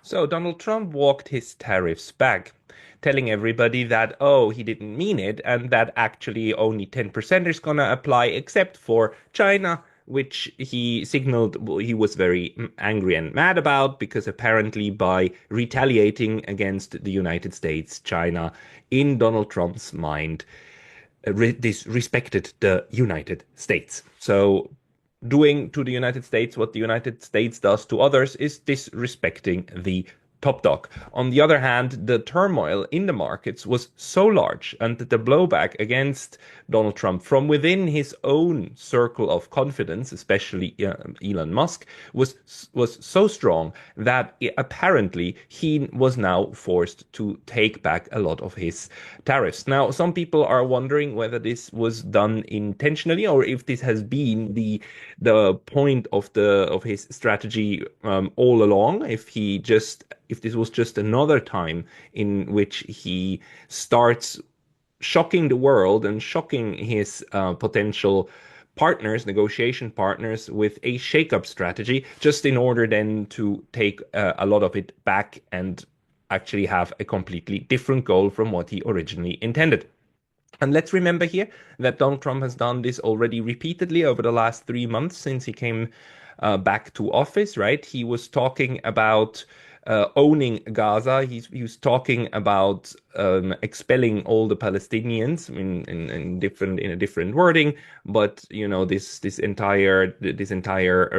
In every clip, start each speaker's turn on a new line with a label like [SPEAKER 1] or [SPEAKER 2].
[SPEAKER 1] So Donald Trump walked his tariffs back, telling everybody that, oh, he didn't mean it, and that actually only 10% is going to apply, except for China, which he signaled he was very angry and mad about, because apparently by retaliating against the United States, China, in Donald Trump's mind, disrespected the United States. So doing to the United States what the United States does to others is disrespecting the top dog. On the other hand, the turmoil in the markets was so large, and the blowback against Donald Trump from within his own circle of confidence, especially Elon Musk, was so strong that apparently he was now forced to take back a lot of his tariffs. Now, some people are wondering whether this was done intentionally or if this has been the point of his strategy all along. If this was just another time in which he starts shocking the world and shocking his potential partners, negotiation partners, with a shake-up strategy, just in order then to take a lot of it back and actually have a completely different goal from what he originally intended. And let's remember here that Donald Trump has done this already repeatedly over the last 3 months since he came back to office, right? He was talking about owning Gaza. He was talking about expelling all the Palestinians in a different wording, but you know this entire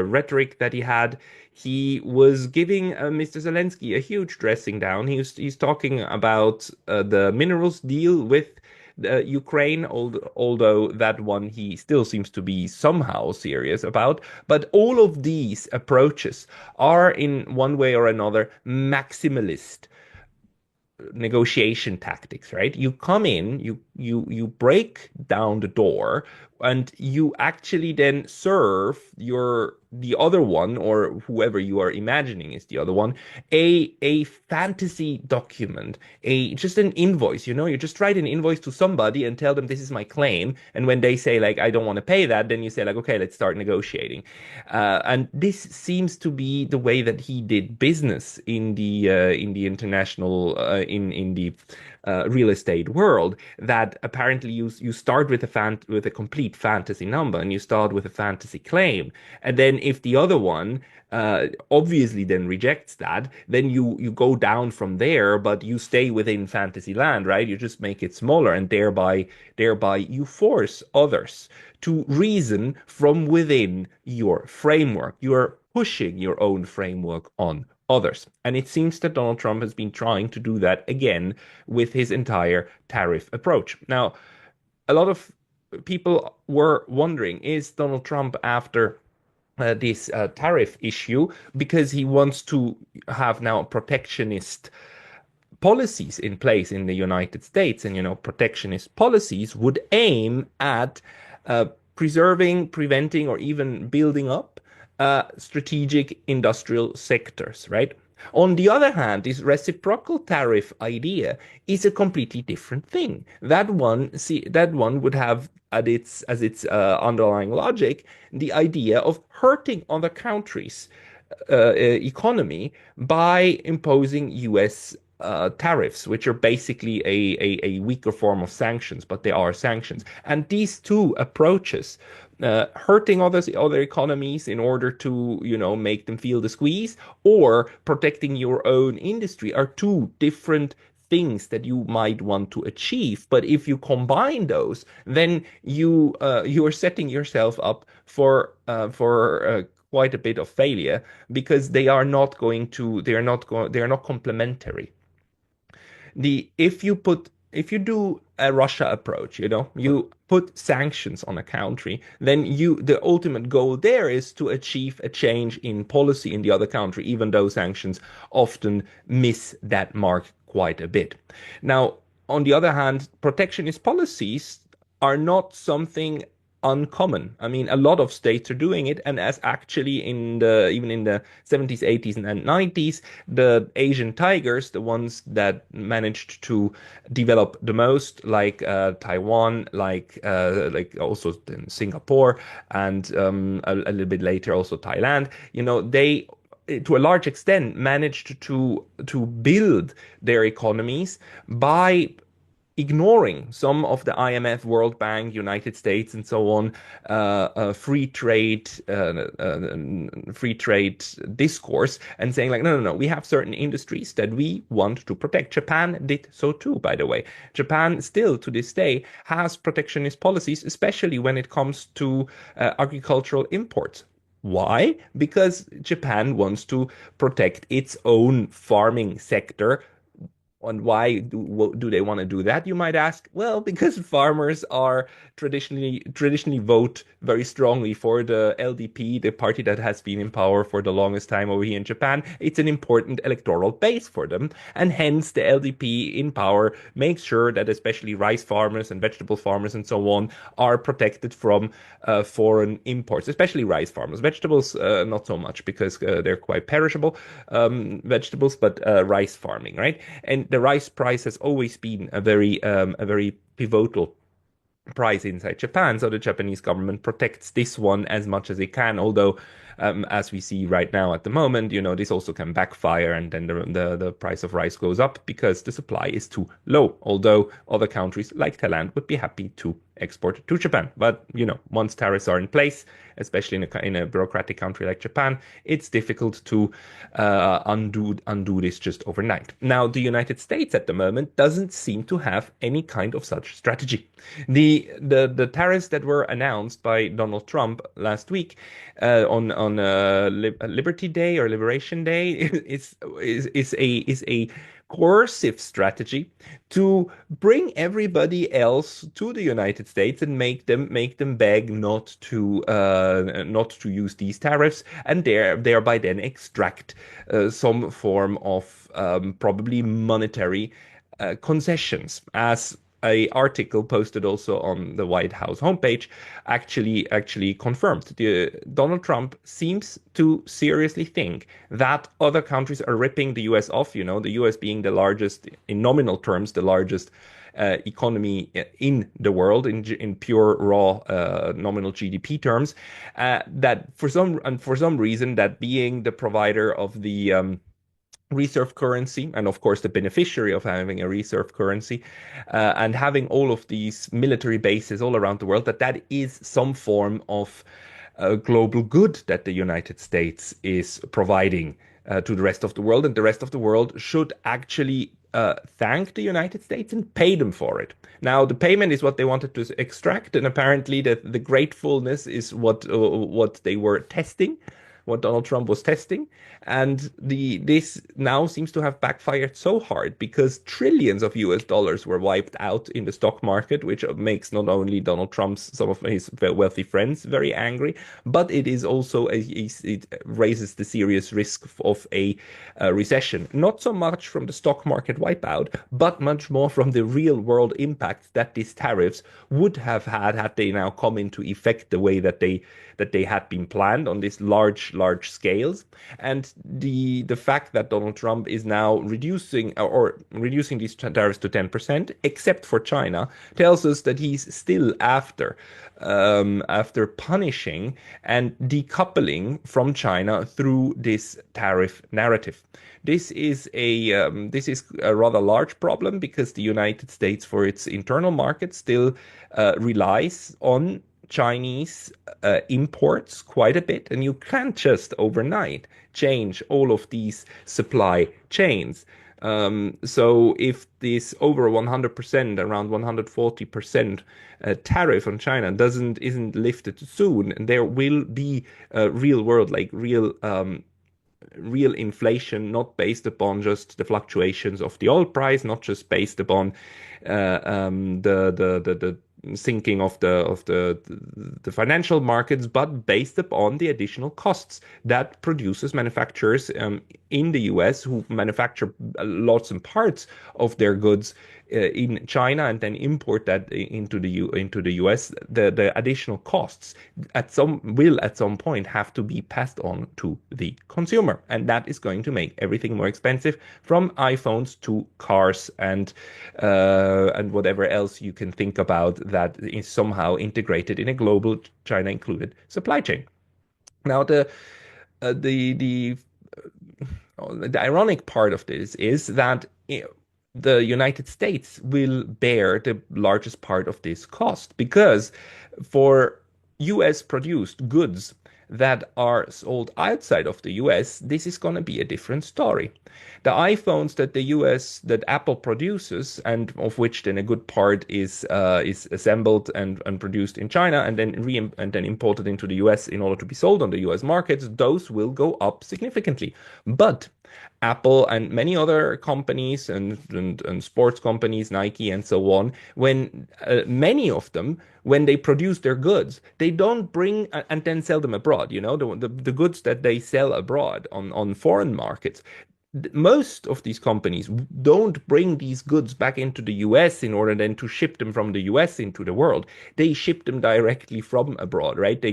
[SPEAKER 1] rhetoric that he had. He was giving Mr. Zelensky a huge dressing down. He's talking about the minerals deal with Ukraine, although that one he still seems to be somehow serious about. But all of these approaches are, in one way or another, maximalist negotiation tactics, right? You come in, you break down the door, and you actually then serve the other one, or whoever you are imagining is the other one, a fantasy document, a just an invoice. You just write an invoice to somebody and tell them this is my claim, and when they say like I don't want to pay that, then you say like okay, let's start negotiating. And this seems to be the way that he did business in the international in the real estate world. That apparently you start with a complete fantasy number, and you start with a fantasy claim, and then if the other one obviously then rejects that, then you go down from there, but you stay within fantasy land, right? You just make it smaller, and thereby you force others to reason from within your framework. You're pushing your own framework on others. And it seems that Donald Trump has been trying to do that again with his entire tariff approach. Now, a lot of people were wondering, is Donald Trump after this tariff issue because he wants to have now protectionist policies in place in the United States? And, protectionist policies would aim at uh, preserving, preventing, or even building up strategic industrial sectors, right? On the other hand, this reciprocal tariff idea is a completely different thing. That one would have as its underlying logic the idea of hurting other countries' economy by imposing U.S. Tariffs, which are basically a weaker form of sanctions, but they are sanctions. And these two approaches, hurting other economies in order to, make them feel the squeeze, or protecting your own industry, are two different things that you might want to achieve. But if you combine those, then you are setting yourself up for quite a bit of failure, because they are not complementary. The if you do a Russia approach, you put sanctions on a country, then the ultimate goal there is to achieve a change in policy in the other country, even though sanctions often miss that mark quite a bit. Now, on the other hand, protectionist policies are not something uncommon. I mean, a lot of states are doing it, and as actually even in the 70s, 80s, and 90s, the Asian tigers, the ones that managed to develop the most, like Taiwan, like also in Singapore, and a little bit later also Thailand, they to a large extent, managed to build their economies by ignoring some of the IMF, World Bank, United States, and so on, free trade discourse, and saying like, no, no, no, we have certain industries that we want to protect. Japan did so too, by the way. Japan still to this day has protectionist policies, especially when it comes to agricultural imports. Why? Because Japan wants to protect its own farming sector. And why do they want to do that, you might ask? Well, because farmers are traditionally vote very strongly for the LDP, the party that has been in power for the longest time over here in Japan. It's an important electoral base for them, and hence the LDP in power makes sure that especially rice farmers and vegetable farmers and so on are protected from foreign imports, especially rice farmers. Vegetables, not so much because they're quite perishable vegetables, but rice farming, right? And the rice price has always been a very pivotal price inside Japan. So the Japanese government protects this one as much as it can. Although, as we see right now at the moment, this also can backfire, and then the price of rice goes up because the supply is too low. Although other countries like Thailand would be happy to export to Japan. But once tariffs are in place, especially in a bureaucratic country like Japan, it's difficult to undo this just overnight. Now, the United States at the moment doesn't seem to have any kind of such strategy. The tariffs that were announced by Donald Trump last week on Liberty Day or Liberation Day is a coercive strategy to bring everybody else to the United States and make them beg not to use these tariffs, and thereby then extract some form of probably monetary concessions, as a article posted also on the White House homepage actually confirmed. Donald Trump seems to seriously think that other countries are ripping the US off, the US being the largest, in nominal terms, the largest economy in the world in pure raw nominal GDP terms, that for some reason, that being the provider of the reserve currency, and of course the beneficiary of having a reserve currency, and having all of these military bases all around the world, that is some form of global good that the United States is providing to the rest of the world, and the rest of the world should actually thank the United States and pay them for it. Now, the payment is what they wanted to extract, and apparently the gratefulness is what they were testing, what Donald Trump was testing. And this now seems to have backfired so hard because trillions of US dollars were wiped out in the stock market, which makes not only Donald Trump's, some of his wealthy friends very angry, but it is also it raises the serious risk of a recession. Not so much from the stock market wipeout, but much more from the real world impact that these tariffs would have had they now come into effect the way that they had been planned on this large scales. And the fact that Donald Trump is now reducing these tariffs to 10%, except for China, tells us that he's still after punishing and decoupling from China through this tariff narrative. This is a rather large problem because the United States, for its internal market, still relies on Chinese imports quite a bit, and you can't just overnight change all of these supply chains. So if this over 100%, around 140% tariff on China isn't lifted soon, there will be real world, like real inflation, not based upon just the fluctuations of the oil price, not just based upon the sinking of the financial markets, but based upon the additional costs that manufacturers in the US who manufacture lots and parts of their goods in China and then import that into the US. The additional costs at some point have to be passed on to the consumer, and that is going to make everything more expensive, from iPhones to cars and whatever else you can think about that is somehow integrated in a global, China included, supply chain. Now, the the ironic part of this is that the United States will bear the largest part of this cost because for US produced goods that are sold outside of the US, this is going to be a different story. The iPhones that the US that Apple produces, and of which then a good part is assembled and produced in China and then and then imported into the US in order to be sold on the US markets, those will go up significantly. But Apple and many other companies and sports companies, Nike and so on, when many of them, when they produce their goods, they don't bring and then sell them abroad. You know, the goods that they sell abroad on foreign markets, most of these companies don't bring these goods back into the US in order then to ship them from the US into the world. They ship them directly from abroad, right?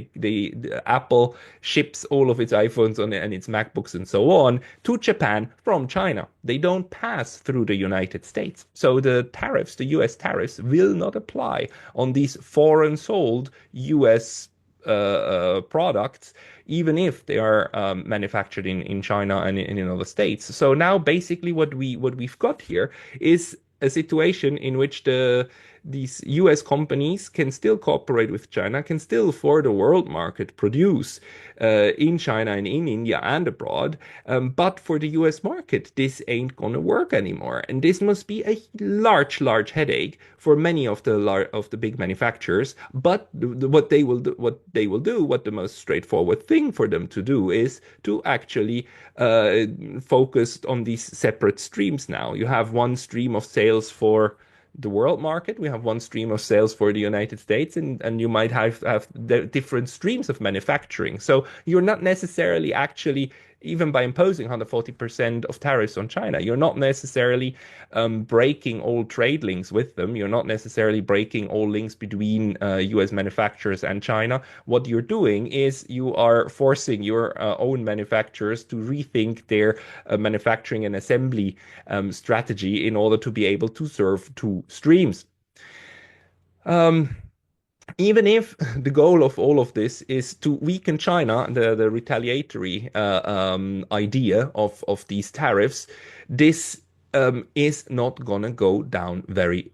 [SPEAKER 1] Apple ships all of its iPhones and its MacBooks and so on to Japan from China. They don't pass through the United States. So the tariffs, the US tariffs, will not apply on these foreign sold US products, even if they are manufactured in China and in other states. So now basically what we've got here is a situation in which these US companies can still cooperate with China, can still for the world market produce in China and in India and abroad. But for the US market, this ain't gonna work anymore. And this must be a large headache for many of the big manufacturers. But what the most straightforward thing for them to do is to actually focus on these separate streams now. You have one stream of sales for the world market. We have one stream of sales for the United States, and you might have different streams of manufacturing. So you're not necessarily actually, even by imposing 140% of tariffs on China, you're not necessarily breaking all trade links with them. You're not necessarily breaking all links between US manufacturers and China. What you're doing is you are forcing your own manufacturers to rethink their manufacturing and assembly strategy in order to be able to serve two streams. Um, Even if the goal of all of this is to weaken China, the retaliatory idea of these tariffs, this is not gonna go down very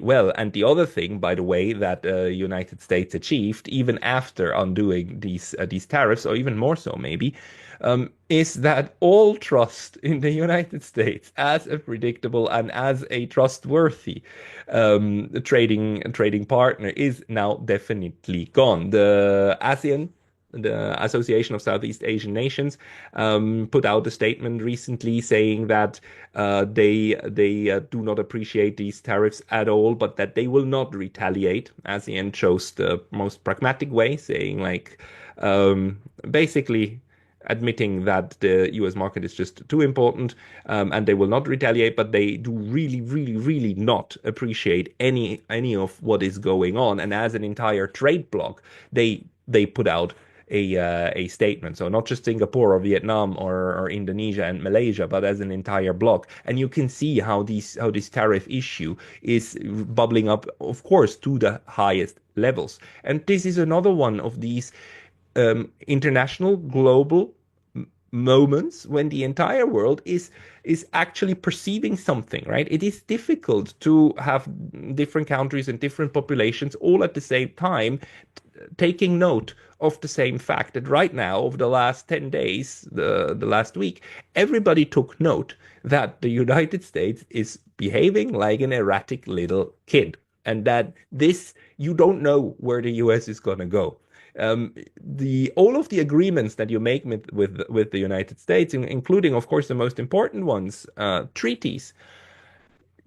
[SPEAKER 1] well. And the other thing, by the way, that United States achieved, even after undoing these tariffs, or even more so maybe, is that all trust in the United States as a predictable and as a trustworthy trading partner is now definitely gone. The ASEAN, the Association of Southeast Asian Nations, put out a statement recently saying that they do not appreciate these tariffs at all, but that they will not retaliate. ASEAN chose the most pragmatic way, saying like basically admitting that the US market is just too important, and they will not retaliate, but they do really not appreciate any of what is going on. And as an entire trade bloc, they put out a statement. So not just Singapore or Vietnam or Indonesia and Malaysia, but as an entire bloc. And you can see how this tariff issue is bubbling up, of course, to the highest levels. And this is another one of these international global moments when the entire world is actually perceiving something, right? It is difficult to have different countries and different populations all at the same time taking note of the same fact that right now, over the last 10 days, the last week, everybody took note that the United States is behaving like an erratic little kid, and that this, you don't know where the US is going to go. The all of the agreements that you make with the United States, including, of course, the most important ones, treaties,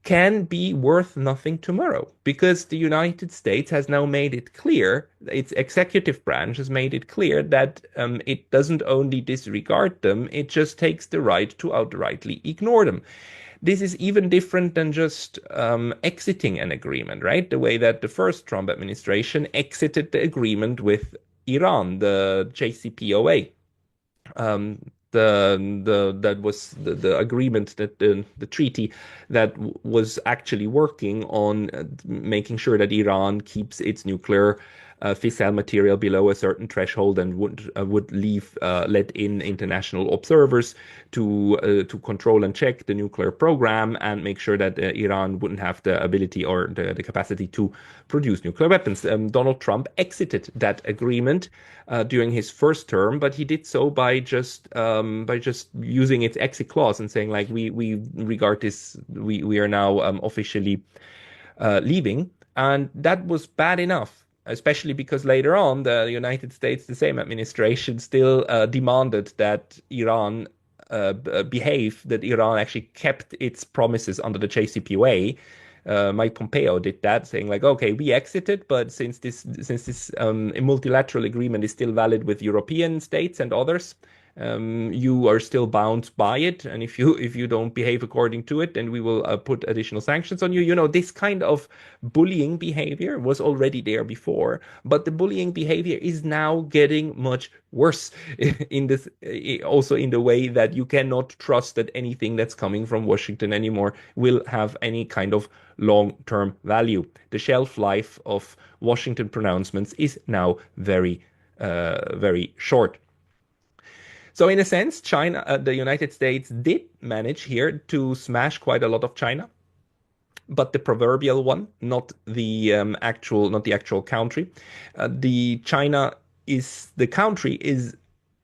[SPEAKER 1] can be worth nothing tomorrow because the United States has now made it clear, its executive branch has made it clear that it doesn't only disregard them, it just takes the right to outrightly ignore them. This is even different than just exiting an agreement, right? The way that the first Trump administration exited the agreement with Iran, the JCPOA. Um, that was the agreement, that the treaty that was actually working on making sure that Iran keeps its nuclear fissile material below a certain threshold and would let in international observers to control and check the nuclear program and make sure that Iran wouldn't have the ability or the capacity to produce nuclear weapons. Donald Trump exited that agreement during his first term, but he did so by just using its exit clause and saying like we regard this we are now officially leaving, and that was bad enough. Especially because later on, the United States, the same administration, still demanded that Iran that Iran actually kept its promises under the JCPOA. Mike Pompeo did that, saying like, okay, we exited, but since this multilateral agreement is still valid with European states and others, you are still bound by it, and if you don't behave according to it, then we will put additional sanctions on you. You know, this kind of bullying behavior was already there before, but the bullying behavior is now getting much worse in this, also in the way that you cannot trust that anything that's coming from Washington anymore will have any kind of long-term value. The shelf life of Washington pronouncements is now very short. So in a sense, the United States did manage here to smash quite a lot of China, but the proverbial one, not the actual country. The China is the country is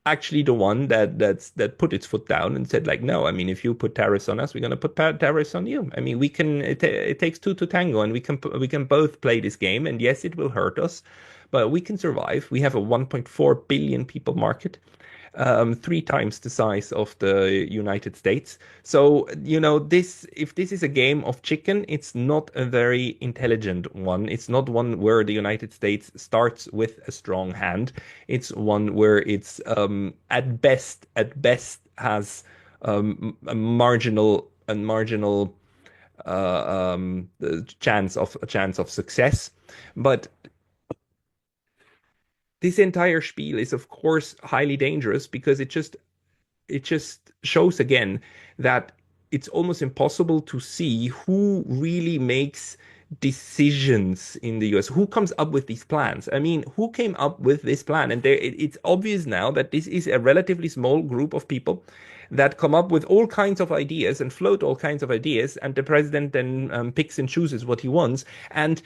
[SPEAKER 1] actually the one that put its foot down and said like, no, I mean, if you put tariffs on us, we're going to put tariffs on you. I mean, we can. It takes two to tango, and we can both play this game. And yes, it will hurt us, but we can survive. We have a 1.4 billion people market, three times the size of the United States. So, you know, if this is a game of chicken, it's not a very intelligent one. It's not one where the United States starts with a strong hand. It's one where it's at best has a marginal chance of success. But this entire spiel is of course highly dangerous because it just shows again that it's almost impossible to see who really makes decisions in the US, who comes up with these plans. I mean, who came up with this plan? And it's obvious now that this is a relatively small group of people that come up with all kinds of ideas and float all kinds of ideas, and the president then picks and chooses what he wants and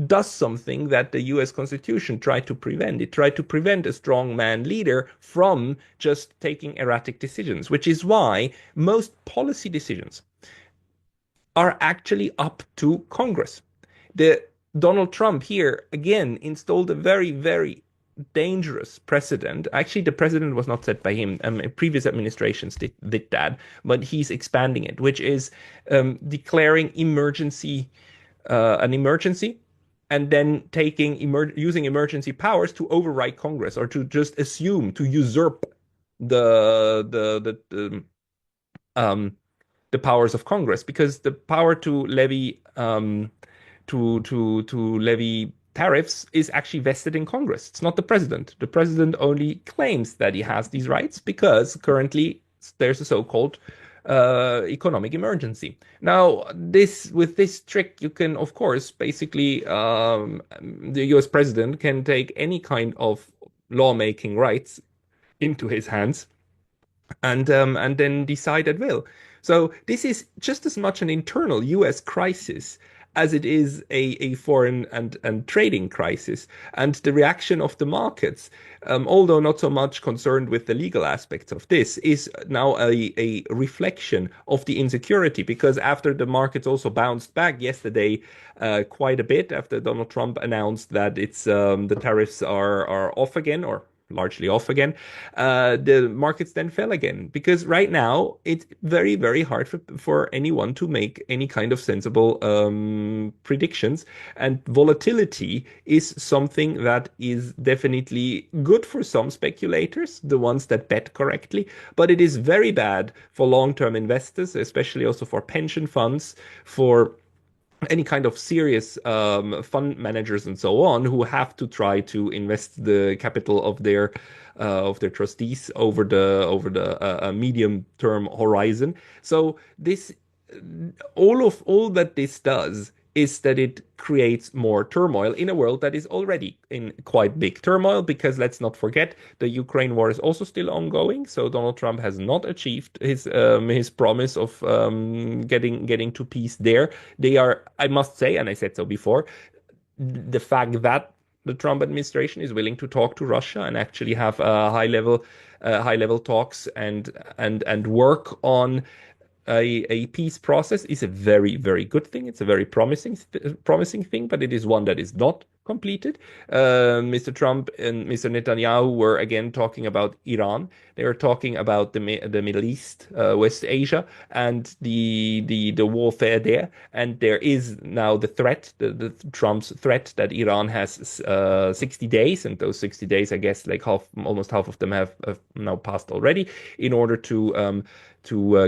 [SPEAKER 1] does something that the U.S. Constitution tried to prevent. It tried to prevent a strong man leader from just taking erratic decisions, which is why most policy decisions are actually up to Congress. The Donald Trump here again installed a very dangerous precedent. Actually, the precedent was not set by him. Previous administrations did that, but he's expanding it, which is declaring an emergency, and then using emergency powers to override Congress or to just assume to usurp the powers of Congress, because the power to levy to levy tariffs is actually vested in Congress. It's not the president. The president only claims that he has these rights because currently there's a so-called economic emergency. Now, with this trick, you can, of course, basically the U.S. president can take any kind of lawmaking rights into his hands and then decide at will. So this is just as much an internal U.S. crisis as it is a foreign and trading crisis. And the reaction of the markets, although not so much concerned with the legal aspects of this, is now a reflection of the insecurity, because after the markets also bounced back yesterday quite a bit after Donald Trump announced that the tariffs are off again, or largely off again, the markets then fell again, because right now it's very hard for anyone to make any kind of sensible predictions, and volatility is something that is definitely good for some speculators, the ones that bet correctly, but it is very bad for long-term investors, especially also for pension funds, for any kind of serious fund managers and so on, who have to try to invest the capital of their trustees over the medium term horizon. So this all that this does is that it creates more turmoil in a world that is already in quite big turmoil, because let's not forget the Ukraine war is also still ongoing. So Donald Trump has not achieved his promise of getting to peace there. They are, I must say, and I said so before, the fact that the Trump administration is willing to talk to Russia and actually have high level talks and work on a peace process is a very, very good thing. It's a very promising thing, but it is one that is not completed. Mr. Trump and Mr. Netanyahu were again talking about Iran. They were talking about the Middle East, West Asia, and the warfare there. And there is now the threat, the Trump's threat that Iran has 60 days, and those 60 days, I guess, like almost half of them have now passed already, in order to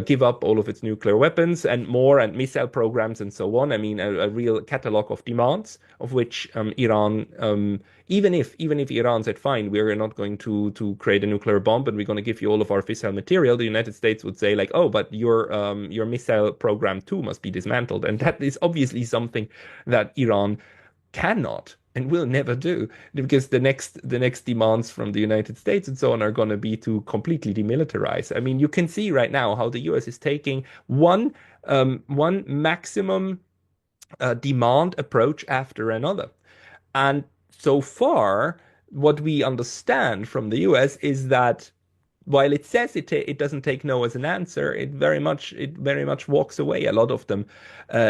[SPEAKER 1] give up all of its nuclear weapons and more, and missile programs and so on. I mean, a real catalog of demands, of which Iran, even if Iran said, fine, we're not going to create a nuclear bomb, but we're going to give you all of our fissile material, the United States would say like, oh, but your missile program too must be dismantled, and that is obviously something that Iran cannot and will never do, because the next demands from the United States and so on are going to be to completely demilitarize. I mean, you can see right now how the US is taking one maximum demand approach after another. And so far, what we understand from the US is that while it says it doesn't take no as an answer, it very much walks away, a lot of them,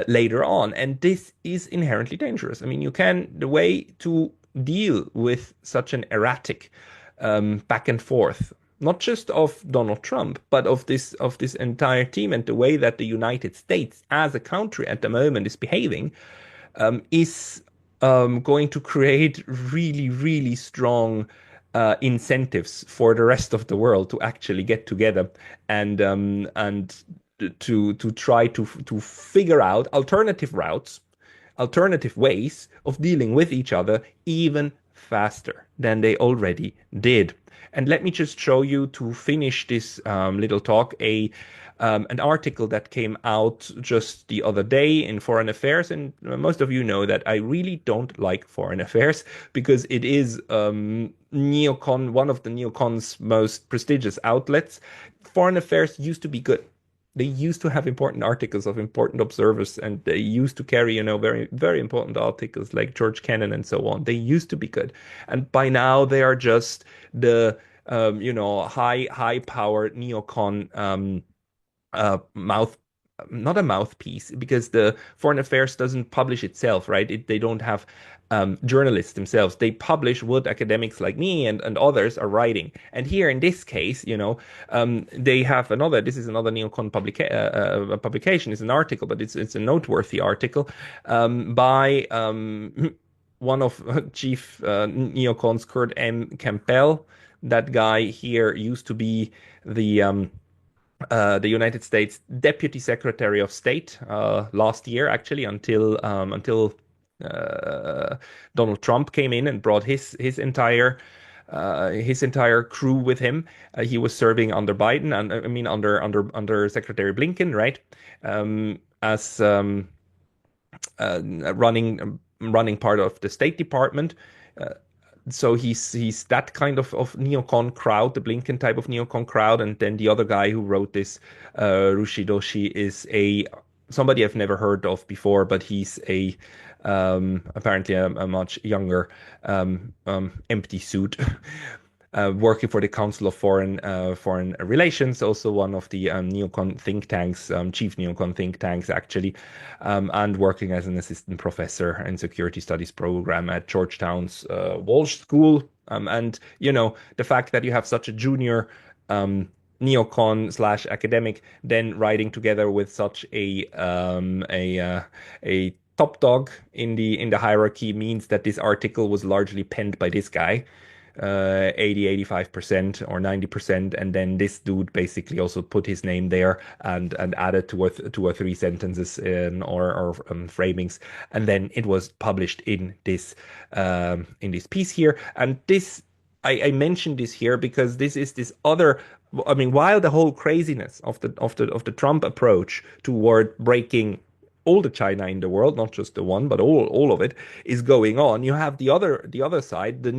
[SPEAKER 1] later on, and this is inherently dangerous. I mean, the way to deal with such an erratic back and forth, not just of Donald Trump, but of this entire team, and the way that the United States as a country at the moment is behaving, is going to create really, really strong incentives for the rest of the world to actually get together and to try to figure out alternative routes, alternative ways of dealing with each other even faster than they already did. And let me just show you, to finish this little talk, an article that came out just the other day in Foreign Affairs. And most of you know that I really don't like Foreign Affairs, because it is neocon, one of the neocon's most prestigious outlets. Foreign Affairs used to be good. They used to have important articles of important observers, and they used to carry, very, very important articles like George Kennan and so on. They used to be good. And by now they are just the, high-powered neocon mouth, not a mouthpiece, because the Foreign Affairs doesn't publish itself, right? They don't have journalists themselves. They publish what academics like me and others are writing. And here in this case, they have this is another neocon publication. It's an article, but it's a noteworthy article by one of chief neocons, Kurt M. Campbell. That guy here used to be the United States Deputy Secretary of State last year, actually, until Donald Trump came in and brought his entire crew with him. He was serving under Biden, and I mean under Secretary Blinken, right? As running part of the State Department. So he's that kind of neocon crowd, the Blinken type of neocon crowd. And then the other guy who wrote this, Rushi Doshi, is somebody I've never heard of before, but he's apparently a much younger empty suit. Working for the Council of Foreign Relations, also one of the neocon think tanks, chief neocon think tanks, actually, and working as an assistant professor in security studies program at Georgetown's Walsh School. And the fact that you have such a junior neocon slash academic then writing together with such a top dog in the hierarchy means that this article was largely penned by this guy. 85% or 90%, and then this dude basically also put his name there and added two or three sentences or framings, and then it was published in this piece here. And this, I mentioned this here because this is this other. I mean, while the whole craziness of the Trump approach toward breaking all the China in the world, not just the one, but all of it is going on. You have the other side, the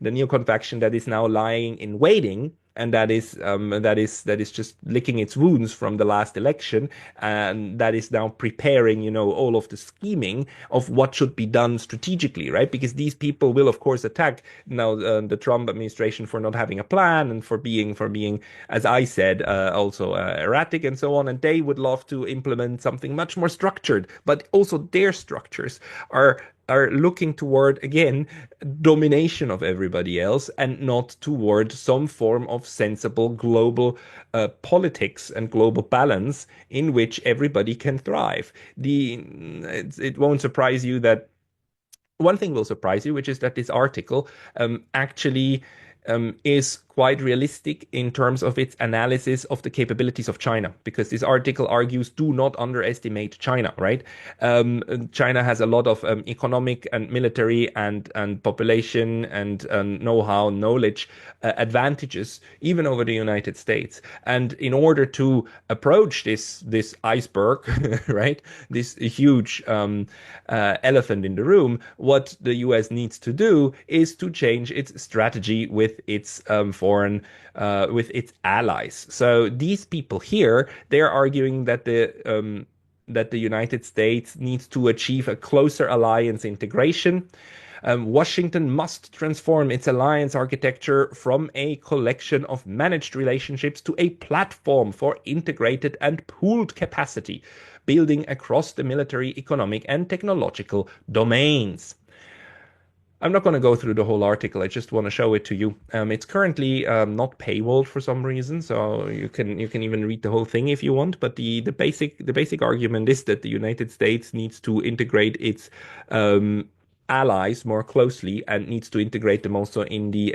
[SPEAKER 1] neocon faction that is now lying in waiting, and that is just licking its wounds from the last election, and that is now preparing, all of the scheming of what should be done strategically, right? Because these people will, of course, attack now the Trump administration for not having a plan and for being, as I said, also erratic and so on. And they would love to implement something much more structured, but also their structures are looking toward, again, domination of everybody else and not toward some form of sensible global politics and global balance in which everybody can thrive. It won't surprise you that one thing will surprise you, which is that this article actually is quite realistic in terms of its analysis of the capabilities of China, because this article argues do not underestimate China, right? China has a lot of economic and military and population and know-how, knowledge advantages, even over the United States. And in order to approach this iceberg, right, this huge elephant in the room, what the US needs to do is to change its strategy with its with its allies. So these people here, they're arguing that the United States needs to achieve a closer alliance integration. Washington must transform its alliance architecture from a collection of managed relationships to a platform for integrated and pooled capacity, building across the military, economic, and technological domains. I'm not going to go through the whole article. I just want to show it to you. It's currently not paywalled for some reason, so you can even read the whole thing if you want. But the basic argument is that the United States needs to integrate its allies more closely and needs to integrate them also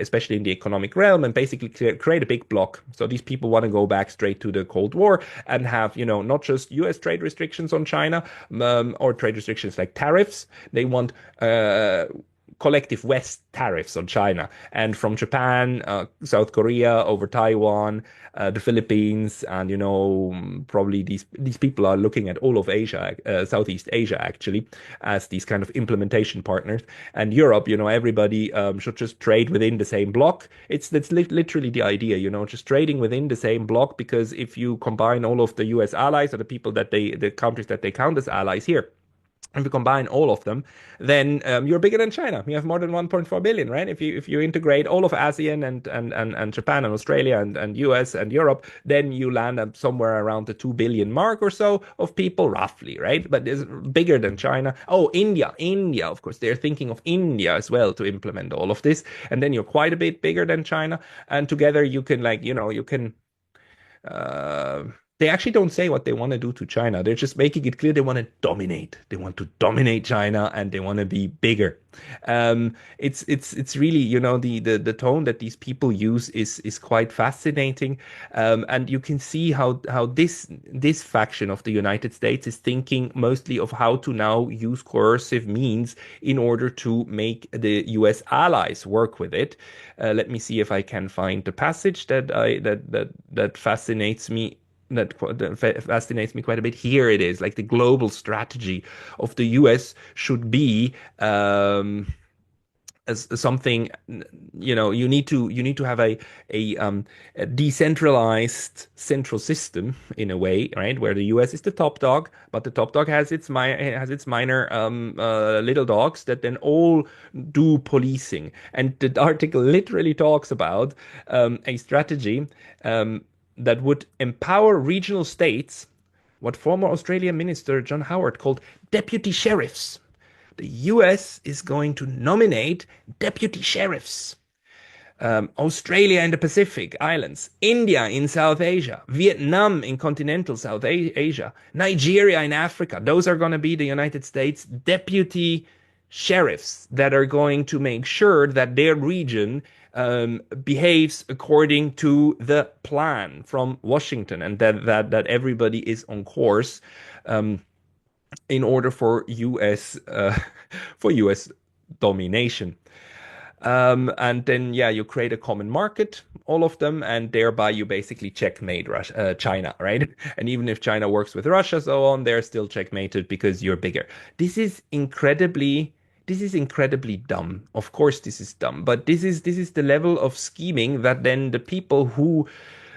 [SPEAKER 1] especially in the economic realm, and basically create a big bloc. So these people want to go back straight to the Cold War and have, not just US trade restrictions on China, or trade restrictions like tariffs. They want collective West tariffs on China, and from Japan, South Korea, over Taiwan, the Philippines, and probably these people are looking at all of Asia, Southeast Asia actually, as these kind of implementation partners. And Europe, everybody should just trade within the same bloc. That's literally the idea, just trading within the same bloc, because if you combine all of the US allies, or the countries that they count as allies here, if you combine all of them, then you're bigger than China. You have more than 1.4 billion, right? If you integrate all of ASEAN and Japan and Australia and US and Europe, then you land up somewhere around the 2 billion mark or so of people, roughly, right? But it's bigger than China. Oh, India, of course, they're thinking of India as well to implement all of this, and then you're quite a bit bigger than China, and together you can, you can. Uh, they actually don't say what they want to do to China. They're just making it clear they want to dominate. They want to dominate China, and they want to be bigger. It's really, the tone that these people use is quite fascinating, and you can see how this faction of the United States is thinking mostly of how to now use coercive means in order to make the U.S. allies work with it. Let me see if I can find the passage that fascinates me, that fascinates me quite a bit. Here it is. Like, the global strategy of the US should be as something, you need to have a decentralized central system, in a way, right, where the US is the top dog, but the top dog has its minor little dogs that then all do policing. And the article literally talks about a strategy that would empower regional states, what former Australian Minister John Howard called deputy sheriffs. The US is going to nominate deputy sheriffs. Australia in the Pacific Islands, India in South Asia, Vietnam in continental South Asia, Nigeria in Africa. Those are going to be the United States deputy sheriffs that are going to make sure that their region behaves according to the plan from Washington, and that everybody is on course. In order for US domination. And then, yeah, you create a common market all of them, and thereby you basically checkmate Russia, China, right? And even if China works with Russia, so on, they're still checkmated because you're bigger. This is incredibly this is incredibly dumb. Of course, this is dumb, but this is the level of scheming that then the people who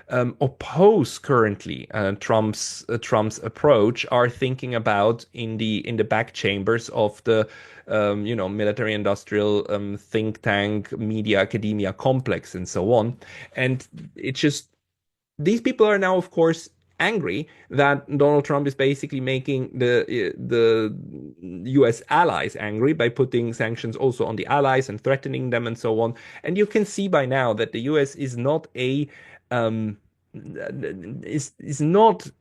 [SPEAKER 1] oppose currently Trump's approach are thinking about in the back chambers of the military industrial think tank media academia complex and so on. And it's just these people are now, of course, angry that Donald Trump is basically making the U.S. allies angry by putting sanctions also on the allies and threatening them and so on. And you can see by now that the U.S. is not a um, is not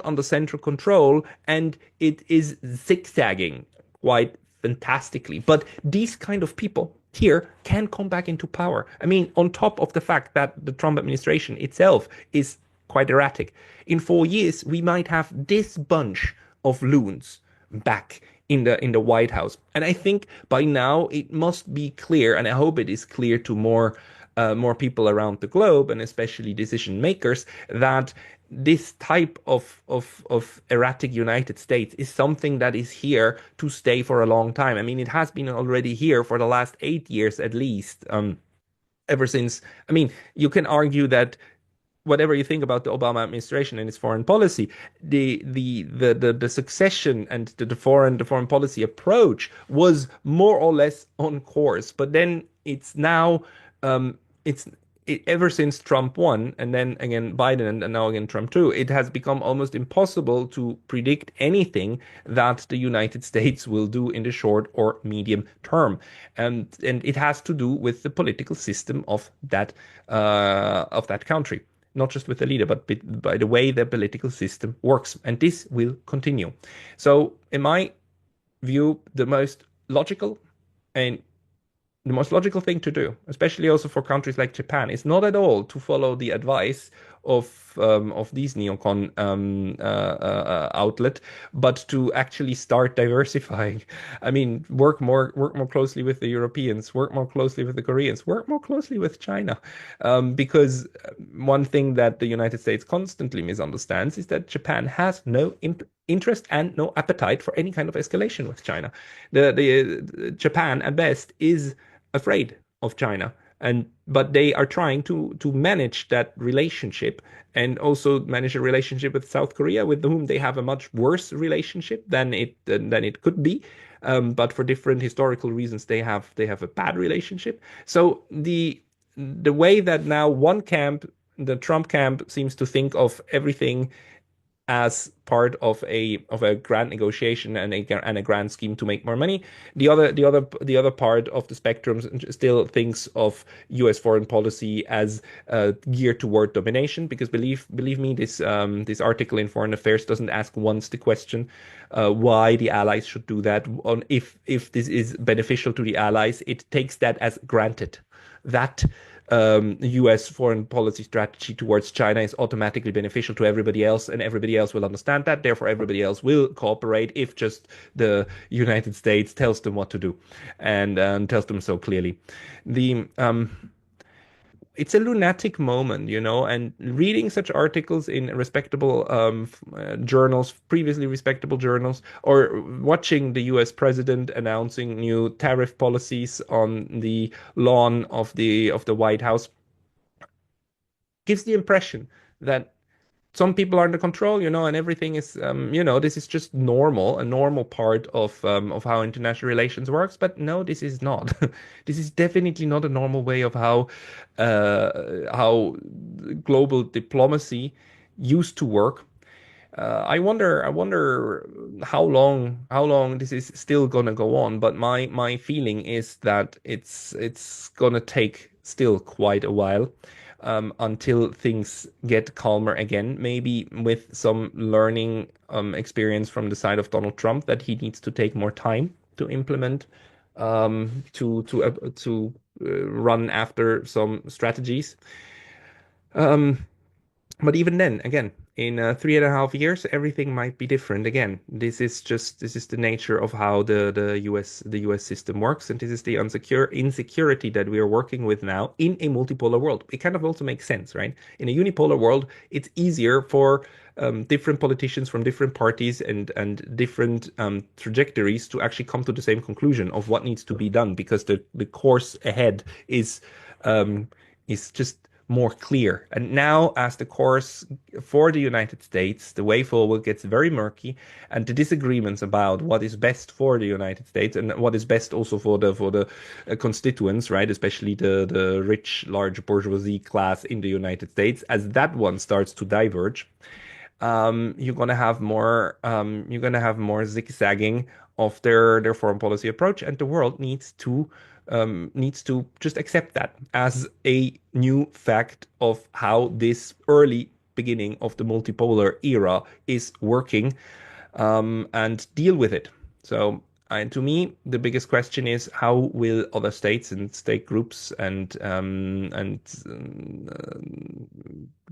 [SPEAKER 1] under central control, and it is zigzagging quite fantastically. But these kind of people here can come back into power. I mean, on top of the fact that the Trump administration itself is quite erratic, in 4 years we might have this bunch of loons back in the White House. And I think by now it must be clear, and I hope it is clear to more people around the globe, and especially decision makers, that this type of erratic United States is something that is here to stay for a long time. I mean, it has been already here for the last 8 years at least. Ever since, I mean, you can argue that whatever you think about the Obama administration and its foreign policy, the succession and the foreign policy approach was more or less on course. But then it's now it's ever since Trump won, and then again Biden, and now again Trump too, it has become almost impossible to predict anything that the United States will do in the short or medium term, and it has to do with the political system of that country. Not just with the leader, but by the way the political system works. And this will continue. So, in my view, and the most logical thing to do, especially also for countries like Japan, is not at all to follow the advice of these neocon outlet, but to actually start diversifying. I mean, work more closely with the Europeans, work more closely with the Koreans, work more closely with China, because one thing that the United States constantly misunderstands is that Japan has no interest and no appetite for any kind of escalation with China. The Japan at best is afraid of China, but they are trying to manage that relationship, and also manage a relationship with South Korea, with whom they have a much worse relationship than it could be. But for different historical reasons, they have a bad relationship. So the way that now one camp, the Trump camp, seems to think of everything as part of a grand negotiation and a grand scheme to make more money. The other part of the spectrum still thinks of U.S. foreign policy as geared toward domination. Because believe me, this article in Foreign Affairs doesn't ask once the question why the allies should do that. On if this is beneficial to the allies, it takes that as granted. That US foreign policy strategy towards China is automatically beneficial to everybody else, and everybody else will understand that. Therefore, everybody else will cooperate if just the United States tells them what to do, and tells them so clearly. The It's a lunatic moment, and reading such articles in respectable journals, previously respectable journals, or watching the US president announcing new tariff policies on the lawn of the White House gives the impression that some people are under control, and everything is, this is just normal, a normal part of how international relations works. But no, this is not. This is definitely not a normal way of how global diplomacy used to work. I wonder how long this is still gonna go on. But my feeling is that it's gonna take still quite a while, until things get calmer again. Maybe with some learning experience from the side of Donald Trump, that he needs to take more time to implement, to run after some strategies. Um, but even then, again, in 3.5 years, everything might be different again. This is the nature of how the US system works, and this is the insecurity that we are working with now in a multipolar world. It kind of also makes sense, right? In a unipolar world, it's easier for different politicians from different parties and different trajectories to actually come to the same conclusion of what needs to be done because the course ahead um, is just more clear. And now, as the course for the United States, the way forward gets very murky, and the disagreements about what is best for the United States and what is best also for the constituents, right, especially the rich, large bourgeoisie class in the United States, as that one starts to diverge, you're gonna have more zigzagging of their foreign policy approach, and the world needs to just accept that as a new fact of how this early beginning of the multipolar era is working, and deal with it. So, and to me, the biggest question is how will other states and state groups and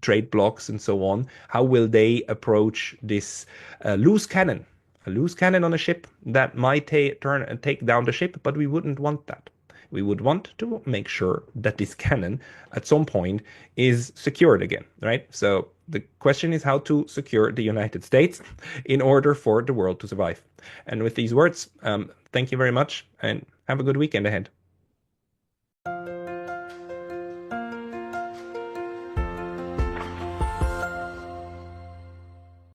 [SPEAKER 1] trade blocs and so on, how will they approach this loose cannon? A loose cannon on a ship that might turn and take down the ship, but we wouldn't want that. We would want to make sure that this cannon at some point is secured again, right? So the question is how to secure the United States in order for the world to survive. And with these words, thank you very much and have a good weekend ahead.